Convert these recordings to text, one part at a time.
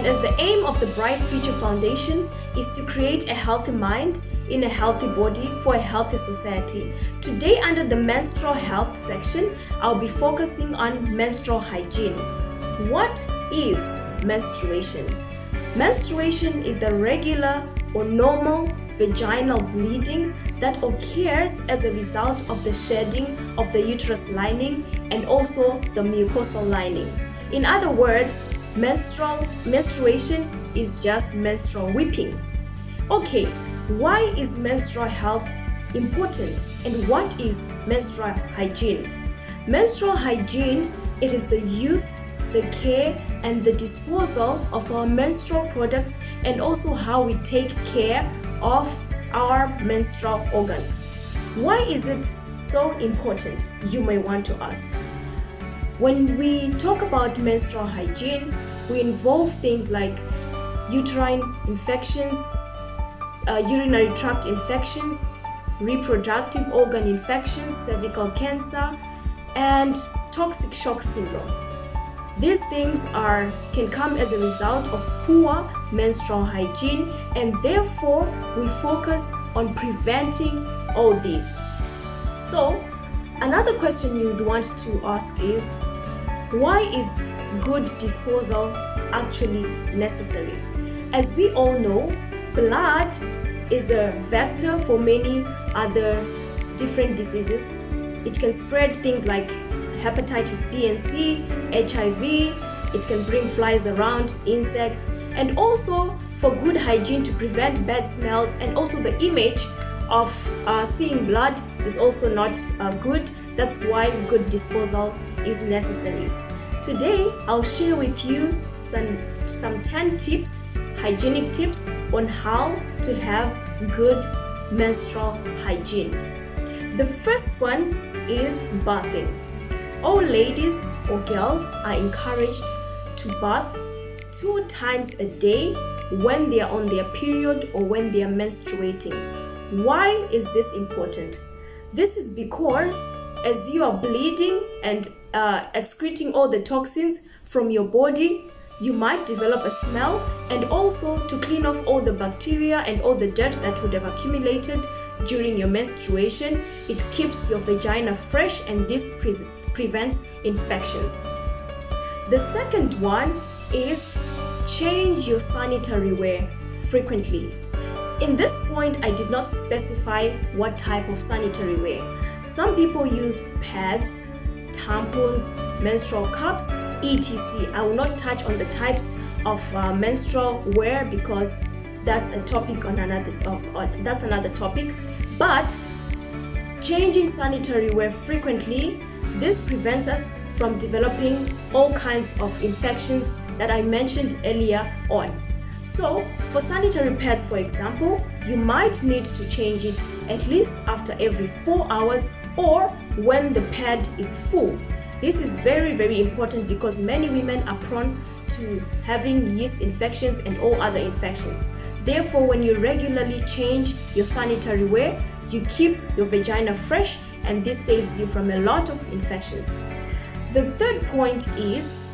And as the aim of the Bright Future Foundation is to create a healthy mind in a healthy body for a healthy society. Today, under the menstrual health section, I'll be focusing on menstrual hygiene. What is menstruation? Menstruation is the regular or normal vaginal bleeding that occurs as a result of the shedding of the uterus lining and also the mucosal lining. In other words, menstruation is just menstrual weeping. Okay, why is menstrual health important and what is menstrual hygiene? Menstrual hygiene, it is the use, the care and the disposal of our menstrual products and also how we take care of our menstrual organ. Why is it so important, you may want to ask? When we talk about menstrual hygiene, we involve things like uterine infections, urinary tract infections, reproductive organ infections, cervical cancer, and toxic shock syndrome. These things can come as a result of poor menstrual hygiene, and therefore we focus on preventing all these. So, another question you'd want to ask is, why is good disposal actually necessary? As we all know, blood is a vector for many other different diseases. It can spread things like hepatitis B and C, HIV, it can bring flies around, insects, and also for good hygiene to prevent bad smells, and also the image of seeing blood is also not good. That's why good disposal is necessary. Today, I'll share with you some 10 tips, hygienic tips on how to have good menstrual hygiene. The first one is bathing. All ladies or girls are encouraged to bath 2 times a day when they are on their period or when they are menstruating. Why is this important? This is because as you are bleeding and excreting all the toxins from your body, you might develop a smell, and also to clean off all the bacteria and all the dirt that would have accumulated during your menstruation. It keeps your vagina fresh, and this prevents infections. The second one is change your sanitary wear frequently. In this point, I did not specify what type of sanitary wear. Some people use pads, tampons, menstrual cups, etc. I will not touch on the types of menstrual wear because that's a topic on another topic. But changing sanitary wear frequently, this prevents us from developing all kinds of infections that I mentioned earlier on. So, for sanitary pads, for example, you might need to change it at least after every 4 hours or when the pad is full. This is very, very important because many women are prone to having yeast infections and all other infections. Therefore, when you regularly change your sanitary wear, you keep your vagina fresh, and this saves you from a lot of infections. The third point is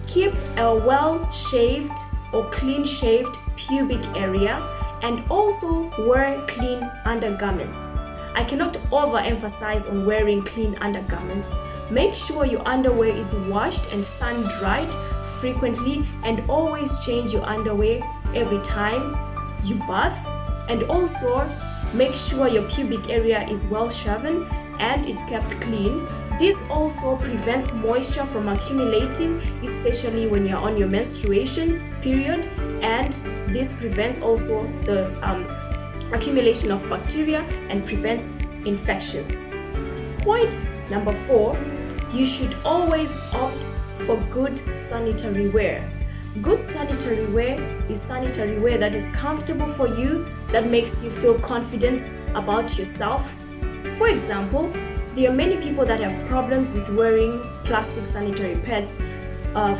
keep a well-shaved or clean-shaved pubic area and also wear clean undergarments. I cannot overemphasize on wearing clean undergarments. Make sure your underwear is washed and sun-dried frequently, and always change your underwear every time you bath, and also make sure your pubic area is well shaven and it's kept clean. This also prevents moisture from accumulating, especially when you're on your menstruation period, and this prevents also the accumulation of bacteria and prevents infections. Point number 4, you should always opt for good sanitary wear. Good sanitary wear is sanitary wear that is comfortable for you, that makes you feel confident about yourself. For example, there are many people that have problems with wearing plastic sanitary pads.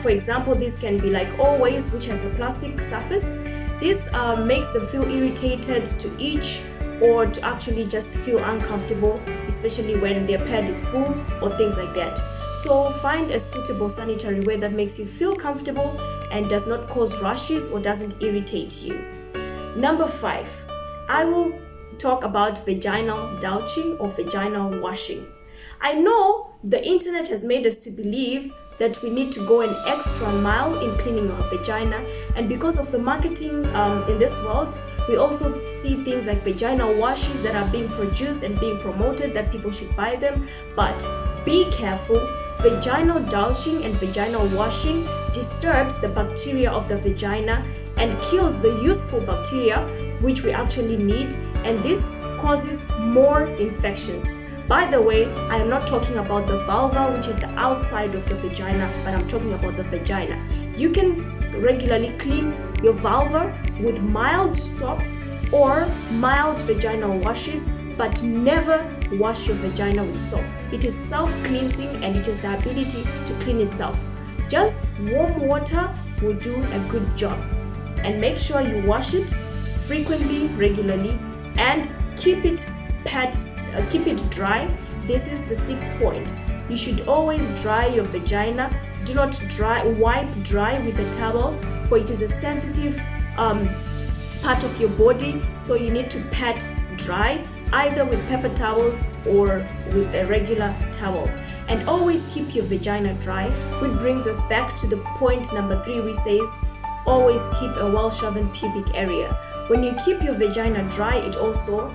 For example, this can be like Always, which has a plastic surface. This makes them feel irritated to itch or to actually just feel uncomfortable, especially when their pad is full or things like that. So find a suitable sanitary wear that makes you feel comfortable and does not cause rashes or doesn't irritate you. Number 5, I will talk about vaginal douching or vaginal washing. I know the internet has made us to believe that we need to go an extra mile in cleaning our vagina, and because of the marketing in this world, we also see things like vaginal washes that are being produced and being promoted that people should buy them. But be careful. Vaginal douching and vaginal washing disturbs the bacteria of the vagina and kills the useful bacteria which we actually need, and this causes more infections. By the way, I am not talking about the vulva, which is the outside of the vagina, but I'm talking about the vagina. You can regularly clean your vulva with mild soaps or mild vaginal washes, but never wash your vagina with soap. It is self-cleansing and it has the ability to clean itself. Just warm water will do a good job. And make sure you wash it frequently, regularly, and keep it dry. This is the 6th point. You should always dry your vagina. Do not wipe dry with a towel, for it is a sensitive part of your body, so you need to pat dry either with paper towels or with a regular towel. And always keep your vagina dry, which brings us back to the point number 3, which says always keep a well-shaven pubic area. When you keep your vagina dry, it also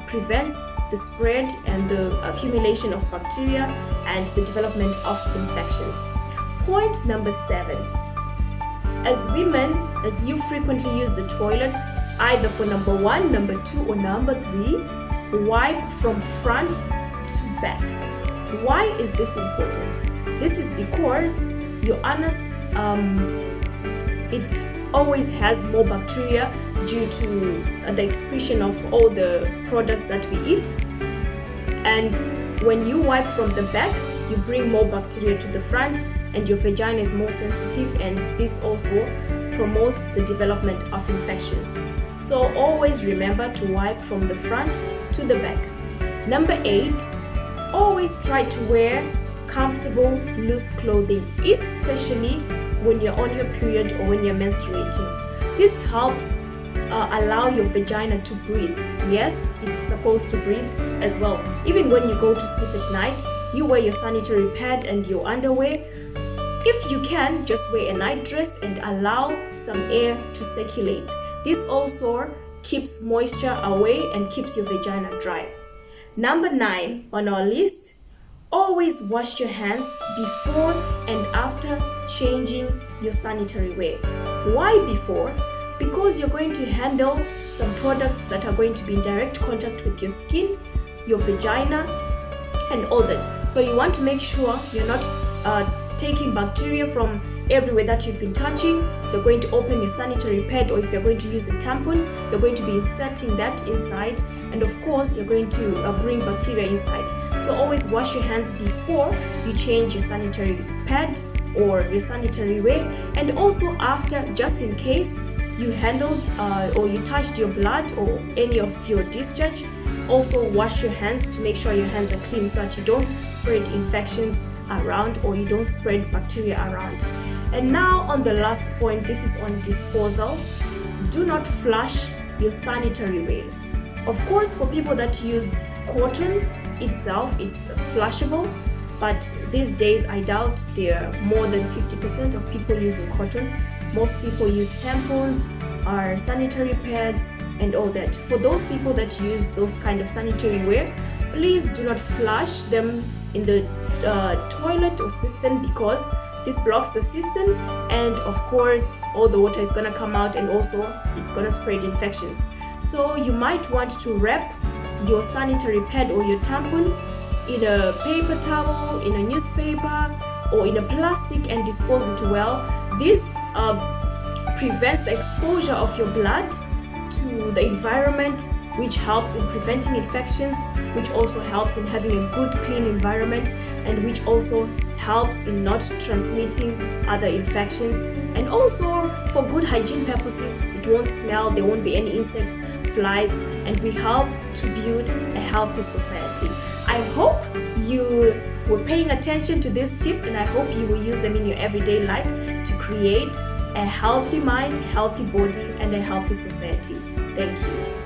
prevents the spread and the accumulation of bacteria and the development of infections. Point number 7. As women, as you frequently use the toilet, either for number 1, number 2, or number 3, wipe from front to back. Why is this important? This is because your anus, it always has more bacteria due to the excretion of all the products that we eat. And when you wipe from the back, you bring more bacteria to the front, and your vagina is more sensitive, and this also promotes the development of infections. So always remember to wipe from the front to the back. Number 8, always try to wear comfortable, loose clothing, especially when you're on your period or when you're menstruating. This helps allow your vagina to breathe. Yes, it's supposed to breathe as well. Even when you go to sleep at night, you wear your sanitary pad and your underwear. If you can, just wear a night dress and allow some air to circulate. This also keeps moisture away and keeps your vagina dry. Number 9 on our list, always wash your hands before and after changing your sanitary wear. Why before? Because you're going to handle some products that are going to be in direct contact with your skin, your vagina, and all that. So you want to make sure you're not taking bacteria from everywhere that you've been touching. You're going to open your sanitary pad, or if you're going to use a tampon, you're going to be inserting that inside, and of course you're going to bring bacteria inside. So always wash your hands before you change your sanitary pad or your sanitary wear, and also after, just in case you handled or you touched your blood or any of your discharge. Also wash your hands to make sure your hands are clean so that you don't spread infections around or you don't spread bacteria around. And now on the last point, this is on disposal. Do not flush your sanitary wear. Of course, for people that use cotton itself, it's flushable, but these days I doubt there are more than 50% of people using cotton. Most people use tampons or sanitary pads and all that. For those people that use those kind of sanitary wear, please do not flush them in the toilet or cistern, because this blocks the cistern, and of course all the water is going to come out and also it's going to spread infections. So you might want to wrap your sanitary pad or your tampon in a paper towel, in a newspaper, or in a plastic and dispose it well. This prevents the exposure of your blood to the environment, which helps in preventing infections, which also helps in having a good clean environment, and which also helps in not transmitting other infections. And also for good hygiene purposes, it won't smell, there won't be any insects, flies, and we help to build a healthy society. I hope you were paying attention to these tips, and I hope you will use them in your everyday life to create a healthy mind, healthy body, and a healthy society. Thank you.